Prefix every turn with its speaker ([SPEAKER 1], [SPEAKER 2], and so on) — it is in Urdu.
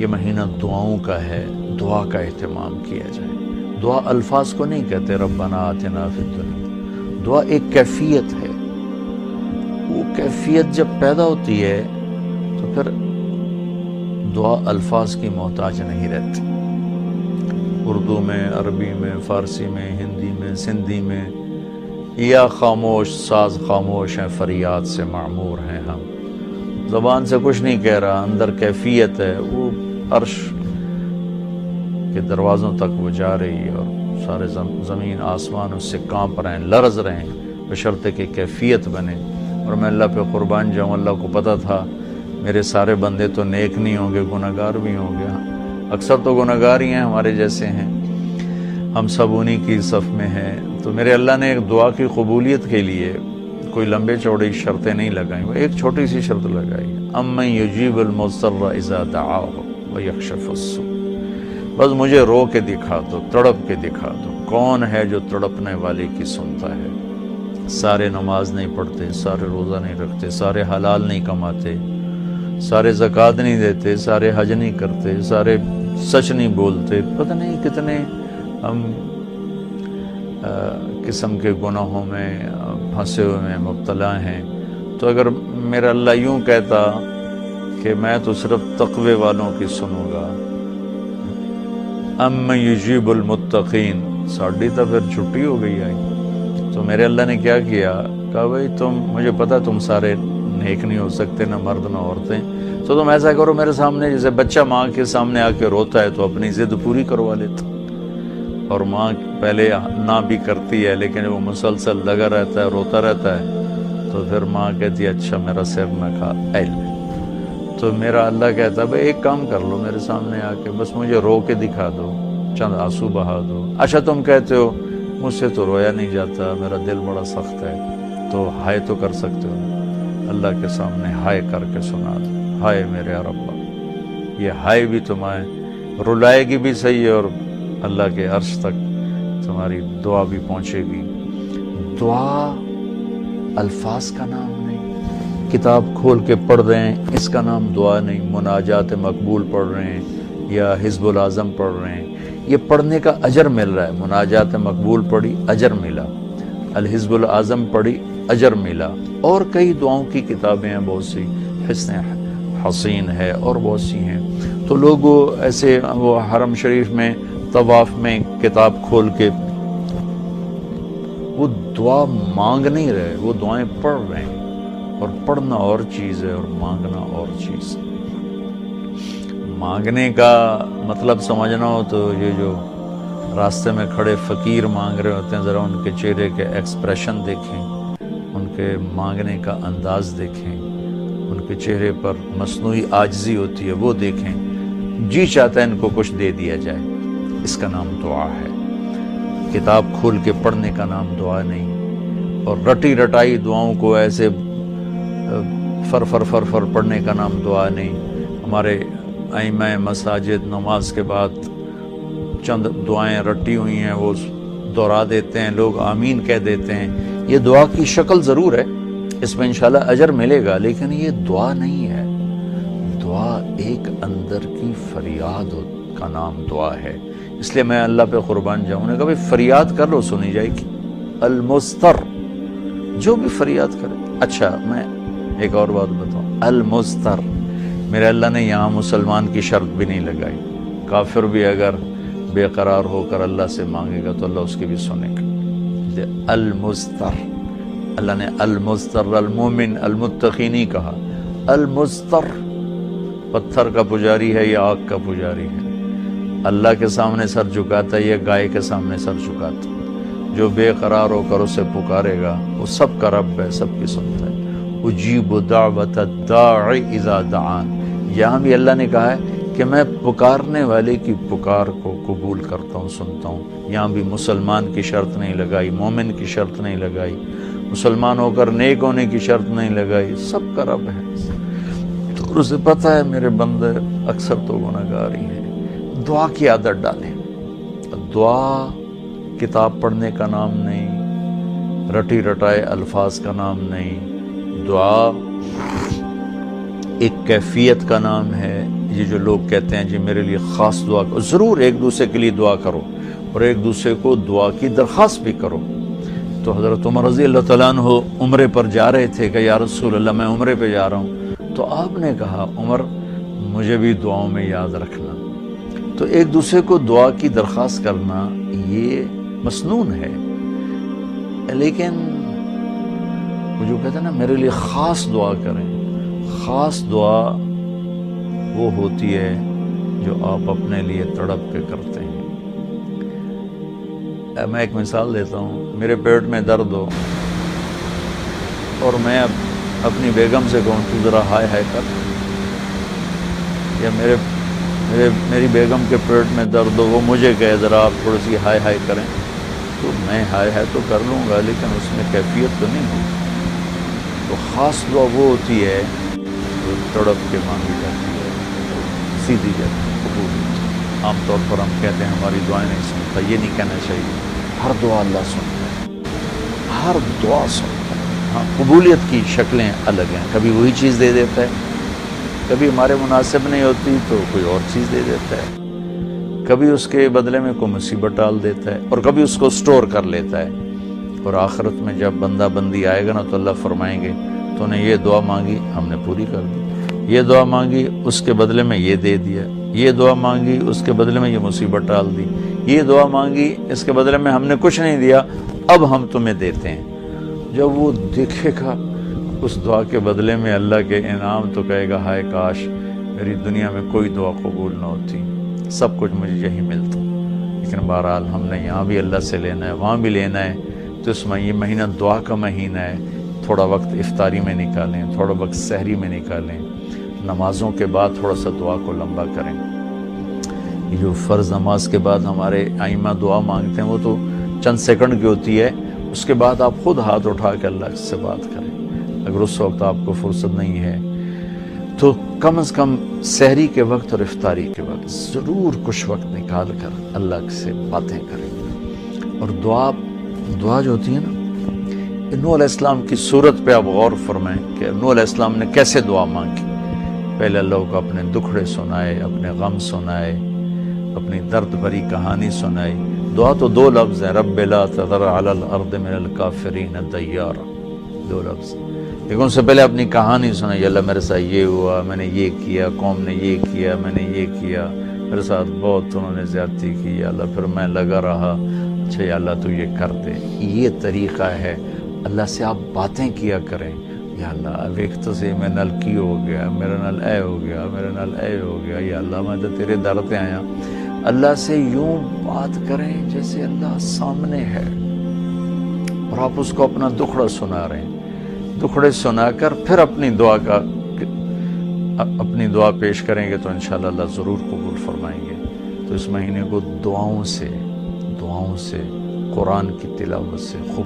[SPEAKER 1] یہ مہینہ دعاؤں کا ہے، دعا کا اہتمام کیا جائے۔ دعا الفاظ کو نہیں کہتے ربنا آتنا فی الدنیا، دعا ایک کیفیت ہے۔ وہ کیفیت جب پیدا ہوتی ہے تو پھر دعا الفاظ کی محتاج نہیں رہتی۔ اردو میں، عربی میں، فارسی میں، ہندی میں، سندھی میں، یا خاموش ساز خاموش ہیں، فریاد سے معمور ہیں ہم۔ زبان سے کچھ نہیں کہہ رہا، اندر کیفیت ہے، وہ عرش کے دروازوں تک وہ جا رہی ہے اور سارے زمین آسمان اس سے کانپ رہے ہیں، لرز رہے ہیں، بشرطے کہ کیفیت بنے۔ اور میں اللہ پہ قربان جاؤں، اللہ کو پتہ تھا میرے سارے بندے تو نیک نہیں ہوں گے، گناہگار بھی ہوں گے، اکثر تو گناہگار ہی ہیں، ہمارے جیسے ہیں، ہم سب انہی کی صف میں ہیں۔ تو میرے اللہ نے ایک دعا کی قبولیت کے لیے کوئی لمبے چوڑی شرطیں نہیں لگائیں، وہ ایک چھوٹی سی شرط لگائی، امن یجیب المضطر اذا دعاہ ویکشف السوء۔ بس مجھے رو کے دکھا دو، تڑپ کے دکھا دو، کون ہے جو تڑپنے والے کی سنتا ہے۔ سارے نماز نہیں پڑھتے، سارے روزہ نہیں رکھتے، سارے حلال نہیں کماتے، سارے زکوٰۃ نہیں دیتے، سارے حج نہیں کرتے، سارے سچ نہیں بولتے، پتہ نہیں کتنے ہم قسم کے گناہوں میں پھنسے ہوئے ہیں، مبتلا ہیں۔ تو اگر میرا اللہ یوں کہتا کہ میں تو صرف تقوی والوں کی سنوں گا، امن یجیب المتقین، ساڑھی تو پھر چھٹی ہو گئی آئی۔ تو میرے اللہ نے کیا کیا، کہا بھائی مجھے پتا تم سارے نیک نہیں ہو سکتے، نہ مرد نہ عورتیں، تو تم ایسا کرو میرے سامنے، جیسے بچہ ماں کے سامنے آ کے روتا ہے تو اپنی ضد پوری کروا لیتا، اور ماں پہلے نہ بھی کرتی ہے لیکن وہ مسلسل لگا رہتا ہے، روتا رہتا ہے، تو پھر ماں کہتی ہے اچھا میرا سیب میں کھا علم۔ تو میرا اللہ کہتا ہے بھائی ایک کام کر لو، میرے سامنے آ کے بس مجھے رو کے دکھا دو، چند آنسو بہا دو۔ اچھا تم کہتے ہو مجھ سے تو رویا نہیں جاتا، میرا دل بڑا سخت ہے، تو ہائے تو کر سکتے ہو، اللہ کے سامنے ہائے کر کے سنا دو، ہائے میرے ربا۔ یہ ہائے بھی تمہیں رلائے گی بھی صحیح، اور اللہ کے عرش تک تمہاری دعا بھی پہنچے گی۔ دعا الفاظ کا نام نہیں، کتاب کھول کے پڑھ رہے ہیں اس کا نام دعا نہیں، مناجات مقبول پڑھ رہے ہیں یا حزب العظم پڑھ رہے ہیں، یہ پڑھنے کا اجر مل رہا ہے۔ مناجات مقبول پڑھی، اجر ملا، الحزب العظم پڑھی، اجر ملا، اور کئی دعاؤں کی کتابیں ہیں بہت سی، حسن حسین ہے اور بہت سی ہیں۔ تو لوگ ایسے وہ حرم شریف میں طواف میں کتاب کھول کے وہ دعا مانگ نہیں رہے، وہ دعائیں پڑھ رہے ہیں، اور پڑھنا اور چیز ہے اور مانگنا اور چیز ہے۔ مانگنے کا مطلب سمجھنا ہو تو یہ جو راستے میں کھڑے فقیر مانگ رہے ہوتے ہیں، ذرا ان کے چہرے کے ایکسپریشن دیکھیں، ان کے مانگنے کا انداز دیکھیں، ان کے چہرے پر مصنوعی عاجزی ہوتی ہے وہ دیکھیں، جی چاہتا ہے ان کو کچھ دے دیا جائے، اس کا نام دعا ہے۔ کتاب کھول کے پڑھنے کا نام دعا نہیں، اور رٹی رٹائی دعاؤں کو ایسے فر فر فر فر پڑھنے کا نام دعا نہیں۔ ہمارے ائمہ مساجد نماز کے بعد چند دعائیں رٹی ہوئی ہیں وہ دہرا دیتے ہیں، لوگ آمین کہہ دیتے ہیں، یہ دعا کی شکل ضرور ہے، اس میں انشاءاللہ اجر ملے گا، لیکن یہ دعا نہیں ہے۔ دعا ایک اندر کی فریاد کا نام دعا ہے، اس لیے میں اللہ پہ قربان جاؤں نے کہا بھائی فریاد کر لو، سنی جائے گی۔ المضطر، جو بھی فریاد کرے۔ اچھا میں ایک اور بات بتاؤں، المضطر، میرے اللہ نے یہاں مسلمان کی شرط بھی نہیں لگائی، کافر بھی اگر بے قرار ہو کر اللہ سے مانگے گا تو اللہ اس کی بھی سنے گا۔ المضطر، اللہ نے المضطر المومن المتقی نہیں کہا، المضطر، پتھر کا پجاری ہے یا آگ کا پجاری ہے، اللہ کے سامنے سر جھکاتا ہے یا گائے کے سامنے سر جھکاتا ہے، جو بے قرار ہو کر اسے پکارے گا وہ سب کا رب ہے، سب کی سنتا ہے۔ اجیب دعوت الداعی اذا دعان، یہاں بھی اللہ نے کہا ہے کہ میں پکارنے والے کی پکار کو قبول کرتا ہوں، سنتا ہوں۔ یہاں بھی مسلمان کی شرط نہیں لگائی، مومن کی شرط نہیں لگائی، مسلمان ہو کر نیک ہونے کی شرط نہیں لگائی، سب کا رب ہے۔ تو اسے پتہ ہے میرے بندے اکثر تو گناہگار ہی ہیں۔ دعا کی عادت ڈالیں۔ دعا کتاب پڑھنے کا نام نہیں، رٹی رٹائے الفاظ کا نام نہیں، دعا ایک کیفیت کا نام ہے۔ یہ جو لوگ کہتے ہیں جی میرے لیے خاص دعا کرو، ضرور ایک دوسرے کے لیے دعا کرو اور ایک دوسرے کو دعا کی درخواست بھی کرو۔ تو حضرت عمر رضی اللہ تعالیٰ عنہ عمرے پر جا رہے تھے کہ یا رسول اللہ میں عمرے پہ جا رہا ہوں، تو آپ نے کہا عمر مجھے بھی دعاؤں میں یاد رکھنا۔ تو ایک دوسرے کو دعا کی درخواست کرنا یہ مسنون ہے، لیکن وہ جو کہتے ہیں نا میرے لیے خاص دعا کریں، خاص دعا وہ ہوتی ہے جو آپ اپنے لیے تڑپ کے کرتے ہیں۔ میں ایک مثال دیتا ہوں، میرے پیٹ میں درد ہو اور میں اپنی بیگم سے کہوں تو ذرا ہائے ہائے کر، یا میری بیگم کے پیٹ میں درد ہو وہ مجھے کہے ذرا آپ تھوڑی سی ہائے ہائے کریں، تو میں ہائے ہائے تو کر لوں گا لیکن اس میں کیفیت تو نہیں ہوگی۔ تو خاص دعا وہ ہوتی ہے جو تڑپ کے مانگی جاتی ہے، سیدھی جاتی ہے، قبول۔ عام طور پر ہم کہتے ہیں ہماری دعائیں نہیں سنتا، یہ نہیں کہنا چاہیے، ہر دعا اللہ سنتا ہے، ہر دعا سنتا ہے۔ ہاں قبولیت کی شکلیں الگ ہیں، کبھی وہی چیز دے دیتا ہے، کبھی ہمارے مناسب نہیں ہوتی تو کوئی اور چیز دے دیتا ہے، کبھی اس کے بدلے میں کوئی مصیبت ڈال دیتا ہے، اور کبھی اس کو سٹور کر لیتا ہے۔ اور آخرت میں جب بندہ بندی آئے گا نا تو اللہ فرمائیں گے تو نے یہ دعا مانگی ہم نے پوری کر دی، یہ دعا مانگی اس کے بدلے میں یہ دے دیا، یہ دعا مانگی اس کے بدلے میں یہ مصیبت ڈال دی، یہ دعا مانگی اس کے بدلے میں ہم نے کچھ نہیں دیا اب ہم تمہیں دیتے ہیں۔ جب وہ دیکھے گا اس دعا کے بدلے میں اللہ کے انعام تو کہے گا ہائے کاش میری دنیا میں کوئی دعا قبول نہ ہوتی، سب کچھ مجھے یہی ملتا۔ لیکن بہرحال ہم نے یہاں بھی اللہ سے لینا ہے، وہاں بھی لینا ہے، تو اس میں یہ مہینہ دعا کا مہینہ ہے، تھوڑا وقت افطاری میں نکالیں، تھوڑا وقت سحری میں نکالیں، نمازوں کے بعد تھوڑا سا دعا کو لمبا کریں۔ یہ جو فرض نماز کے بعد ہمارے ائمہ دعا مانگتے ہیں وہ تو چند سیکنڈ کی ہوتی ہے، اس کے بعد آپ خود ہاتھ اٹھا کے اللہ سے بات کریں۔ اگر اس وقت آپ کو فرصت نہیں ہے تو کم از کم سحری کے وقت اور افطاری کے وقت ضرور کچھ وقت نکال کر اللہ سے باتیں کریں۔ اور دعا جو ہوتی ہے نا، نوح علیہ السلام کی صورت پہ آپ غور فرمائیں کہ نوح علیہ السلام نے کیسے دعا مانگی۔ پہلے اللہ کو اپنے دکھڑے سنائے، اپنے غم سنائے، اپنی درد بھری کہانی سنائی۔ دعا تو دو لفظ ہیں، رب لا تذر علی الارض من الکافرین دیارا، دو لفظ۔ لیکن ان سے پہلے اپنی کہانی سنائی، اللہ میرے ساتھ یہ ہوا، میں نے یہ کیا، قوم نے یہ کیا، میں نے یہ کیا، میرے ساتھ بہت انہوں نے زیادتی کی، یا اللہ پھر میں لگا رہا، اچھا یا اللہ تو یہ کر دے۔ یہ طریقہ ہے، اللہ سے آپ باتیں کیا کریں، یا اللہ اب ایک تو سے میں نل کی ہو گیا، میرا نل اے ہو گیا، میرا نل اے ہو گیا، یا اللہ میں تو تیرے در پہ آیا۔ اللہ سے یوں بات کریں جیسے اللہ سامنے ہے، اور آپ اس کو اپنا دکھڑا سنا رہے ہیں، دکھڑے سنا کر پھر اپنی دعا پیش کریں گے تو انشاءاللہ اللہ ضرور قبول فرمائیں گے۔ تو اس مہینے کو دعاؤں سے قرآن کی تلاوت سے خوب